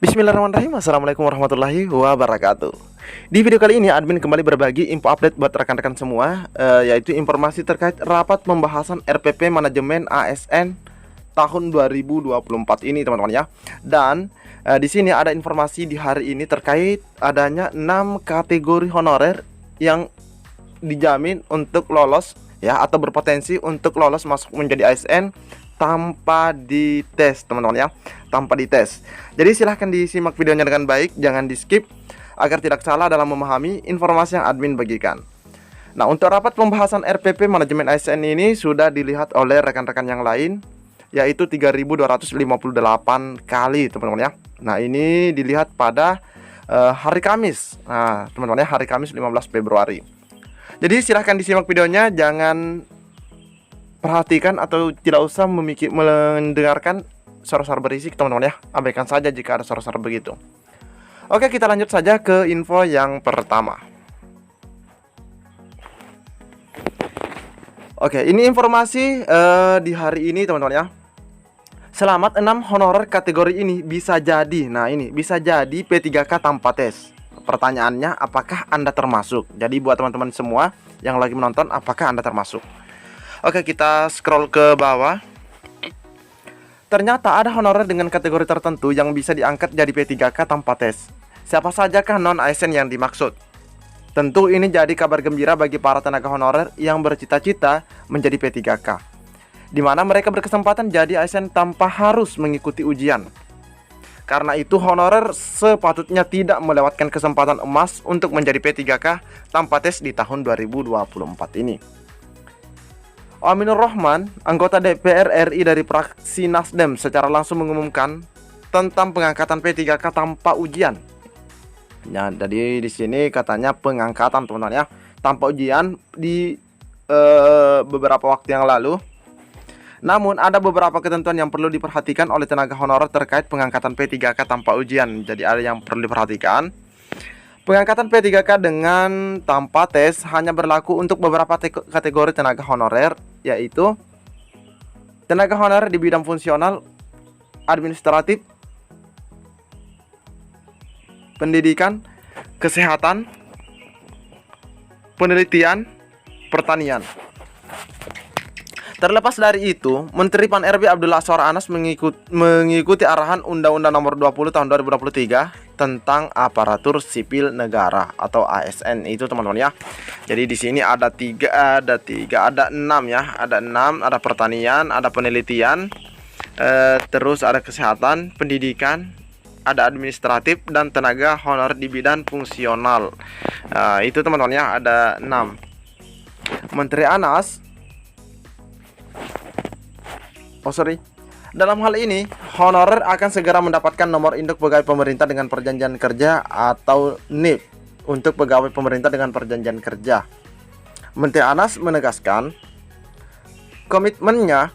Bismillahirrahmanirrahim. Assalamualaikum warahmatullahi wabarakatuh. Di video kali ini admin kembali berbagi info update buat rekan-rekan semua, yaitu informasi terkait rapat pembahasan RPP manajemen ASN tahun 2024 ini, teman-teman ya. Dan di sini ada informasi di hari ini terkait adanya 6 kategori honorer yang dijamin untuk lolos ya, atau berpotensi untuk lolos masuk menjadi ASN tanpa dites, teman-teman ya, tanpa dites. Jadi silahkan disimak videonya dengan baik, jangan di skip agar tidak salah dalam memahami informasi yang admin bagikan. Nah, untuk rapat pembahasan RPP manajemen ASN ini sudah dilihat oleh rekan-rekan yang lain, yaitu 3.258 kali, teman-teman ya. Nah, ini dilihat pada hari Kamis. Nah, teman-teman ya, hari Kamis 15 Februari. Jadi silahkan disimak videonya, jangan perhatikan atau tidak usah mendengarkan suara-suara berisik, teman-teman ya. Abaikan saja jika ada suara-suara begitu. Oke, kita lanjut saja ke info yang pertama. Oke, ini informasi di hari ini, teman-teman ya. Selamat 6 honorer kategori ini bisa jadi. Nah, ini bisa jadi P3K tanpa tes. Pertanyaannya, apakah Anda termasuk? Jadi buat teman-teman semua yang lagi menonton, apakah Anda termasuk? Oke, kita scroll ke bawah. Ternyata ada honorer dengan kategori tertentu yang bisa diangkat jadi P3K tanpa tes. Siapa sajakah non-ASN yang dimaksud? Tentu ini jadi kabar gembira bagi para tenaga honorer yang bercita-cita menjadi P3K, di mana mereka berkesempatan jadi ASN tanpa harus mengikuti ujian. Karena itu honorer sepatutnya tidak melewatkan kesempatan emas untuk menjadi P3K tanpa tes di tahun 2024 ini. Aminur Rahman, anggota DPR RI dari fraksi Nasdem, secara langsung mengumumkan tentang pengangkatan P3K tanpa ujian. Ya, jadi di sini katanya pengangkatan, teman-teman ya, tanpa ujian di beberapa waktu yang lalu. Namun ada beberapa ketentuan yang perlu diperhatikan oleh tenaga honorer terkait pengangkatan P3K tanpa ujian. Jadi ada yang perlu diperhatikan. Pengangkatan P3K dengan tanpa tes hanya berlaku untuk beberapa kategori tenaga honorer, yaitu tenaga honorer di bidang fungsional, administratif, pendidikan, kesehatan, penelitian, pertanian. Terlepas dari itu, Menteri Pan-RB Abdullah Azwar Anas mengikuti arahan Undang-Undang Nomor 20 Tahun 2023 tentang Aparatur Sipil Negara atau ASN itu, teman-teman ya. Jadi di sini ada 6 ya, ada 6, ada pertanian, ada penelitian, terus ada kesehatan, pendidikan, ada administratif dan tenaga honorer di bidang fungsional. Itu, teman-teman ya, ada 6. Menteri Anas dalam hal ini, honorer akan segera mendapatkan nomor induk pegawai pemerintah dengan perjanjian kerja atau NIP untuk pegawai pemerintah dengan perjanjian kerja. Menteri Anas menegaskan komitmennya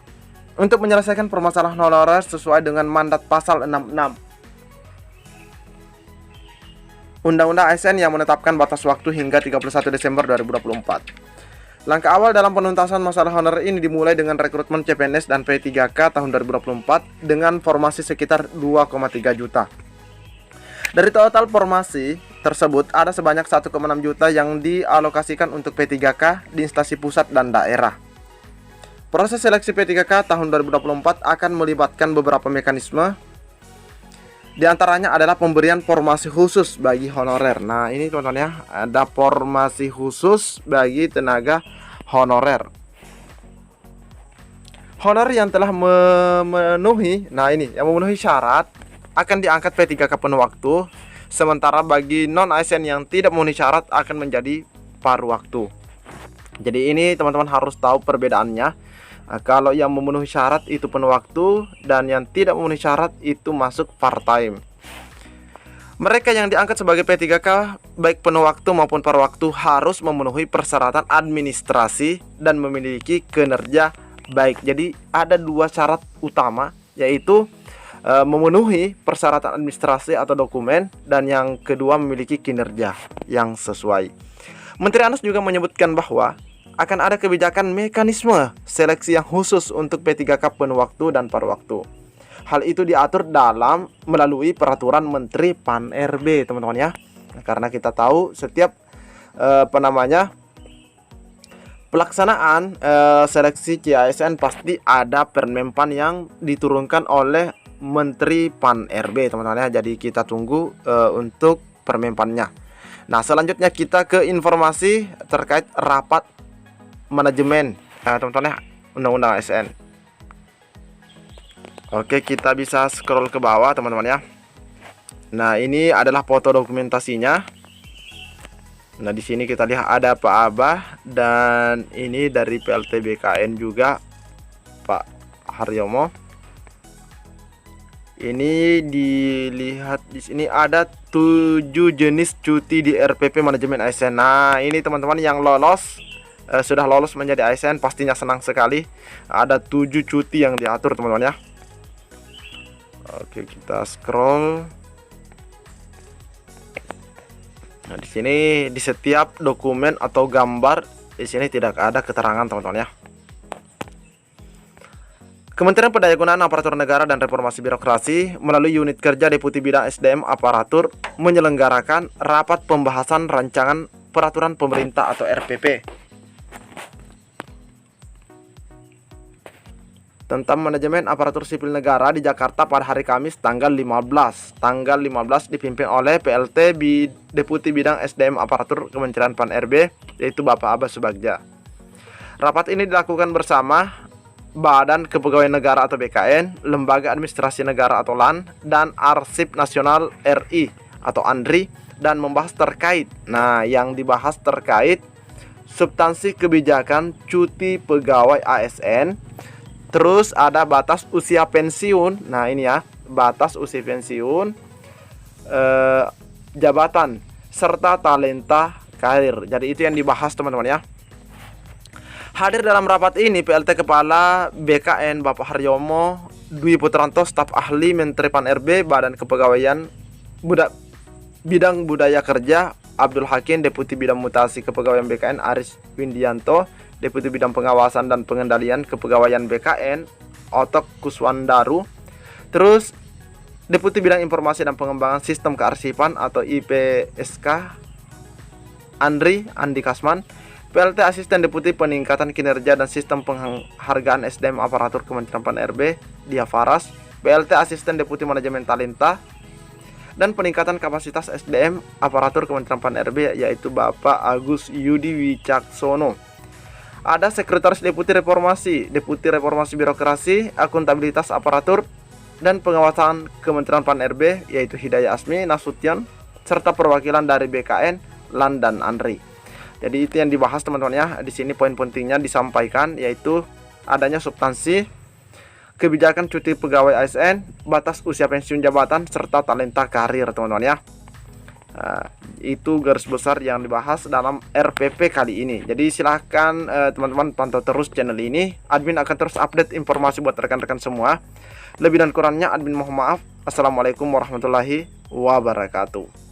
untuk menyelesaikan permasalahan honorer sesuai dengan mandat pasal 66 Undang-Undang ASN yang menetapkan batas waktu hingga 31 Desember 2024. Langkah awal dalam penuntasan masalah honorer ini dimulai dengan rekrutmen CPNS dan P3K tahun 2024 dengan formasi sekitar 2,3 juta. Dari total formasi tersebut, ada sebanyak 1,6 juta yang dialokasikan untuk P3K di instansi pusat dan daerah. Proses seleksi P3K tahun 2024 akan melibatkan beberapa mekanisme. Di antaranya adalah pemberian formasi khusus bagi honorer. Nah, ini teman-teman ya, ada formasi khusus bagi tenaga honorer. Honorer yang telah memenuhi, nah ini, yang memenuhi syarat akan diangkat P3K penuh waktu. Sementara bagi non-ASN yang tidak memenuhi syarat akan menjadi paruh waktu. Jadi ini teman-teman harus tahu perbedaannya. Kalau yang memenuhi syarat itu penuh waktu dan yang tidak memenuhi syarat itu masuk part time. Mereka yang diangkat sebagai P3K baik penuh waktu maupun paruh waktu harus memenuhi persyaratan administrasi dan memiliki kinerja baik. Jadi ada 2 syarat utama, yaitu memenuhi persyaratan administrasi atau dokumen, dan yang kedua memiliki kinerja yang sesuai. Menteri Anas juga menyebutkan bahwa akan ada kebijakan mekanisme seleksi yang khusus untuk P3K penuh waktu dan paruh waktu. hal itu diatur dalam melalui peraturan Menteri Pan-RB, teman-teman ya. Nah, karena kita tahu setiap pelaksanaan seleksi CASN pasti ada Permenpan yang diturunkan oleh Menteri Pan-RB, teman-teman ya. Jadi kita tunggu untuk Permenpannya. Nah, selanjutnya kita ke informasi terkait rapat manajemen teman-teman ya, Undang-Undang ASN. Oke, kita bisa scroll ke bawah, teman-teman ya. Nah, ini adalah foto dokumentasinya. Nah, di sini kita lihat ada Pak Abah, dan ini dari PLT BKN juga Pak Haryomo. Ini dilihat di sini ada 7 jenis cuti di RPP manajemen ASN. Nah, ini teman-teman yang lolos sudah lolos menjadi ASN pastinya senang sekali. Ada 7 cuti yang diatur, teman-teman ya. Oke, kita scroll. Nah, di sini di setiap dokumen atau gambar di sini tidak ada keterangan, teman-teman ya. Kementerian Pendayagunaan Aparatur Negara dan Reformasi Birokrasi melalui unit kerja Deputi Bidang SDM Aparatur menyelenggarakan rapat pembahasan rancangan peraturan pemerintah atau RPP tentang manajemen aparatur sipil negara di Jakarta pada hari Kamis tanggal 15. Tanggal 15 dipimpin oleh PLT Deputi Bidang SDM Aparatur Kementerian Pan-RB, yaitu Bapak Abbas Subagja. Rapat ini dilakukan bersama Badan Kepegawaian Negara atau BKN, Lembaga Administrasi Negara atau LAN, dan Arsip Nasional RI atau ANRI, dan membahas terkait. Nah, yang dibahas terkait substansi kebijakan cuti pegawai ASN. Terus ada batas usia pensiun. Nah, ini ya, batas usia pensiun, jabatan, serta talenta karir. Jadi itu yang dibahas, teman-teman ya. Hadir dalam rapat ini PLT Kepala BKN Bapak Haryomo Dwi Putranto, staf ahli Menteri Pan-RB, Badan Kepegawaian Bidang Budaya Kerja Abdul Hakim, Deputi Bidang Mutasi Kepegawaian BKN Aris Windianto, Deputi Bidang Pengawasan dan Pengendalian Kepegawaian BKN Otok Kuswandaru. Terus Deputi Bidang Informasi dan Pengembangan Sistem Kearsipan atau IPSK Andi Kasman. PLT Asisten Deputi Peningkatan Kinerja dan Sistem Penghargaan SDM Aparatur Kementerian Pan-RB Dia Faras. PLT Asisten Deputi Manajemen Talenta dan Peningkatan Kapasitas SDM Aparatur Kementerian Pan-RB, yaitu Bapak Agus Yudi Wicaksono. Ada Sekretaris Deputi Reformasi Birokrasi, Akuntabilitas Aparatur dan Pengawasan Kementerian Pan-RB, yaitu Hidayah Asmi Nasution, serta perwakilan dari BKN, LAN, dan ANRI. Jadi itu yang dibahas, teman-teman ya. Di sini poin pentingnya disampaikan, yaitu adanya substansi kebijakan cuti pegawai ASN, batas usia pensiun jabatan, serta talenta karir, teman-teman ya. Nah, itu garis besar yang dibahas dalam RPP kali ini. Jadi silahkan teman-teman pantau terus channel ini. Admin akan terus update informasi buat rekan-rekan semua. Lebih dan kurangnya admin mohon maaf. Assalamualaikum warahmatullahi wabarakatuh.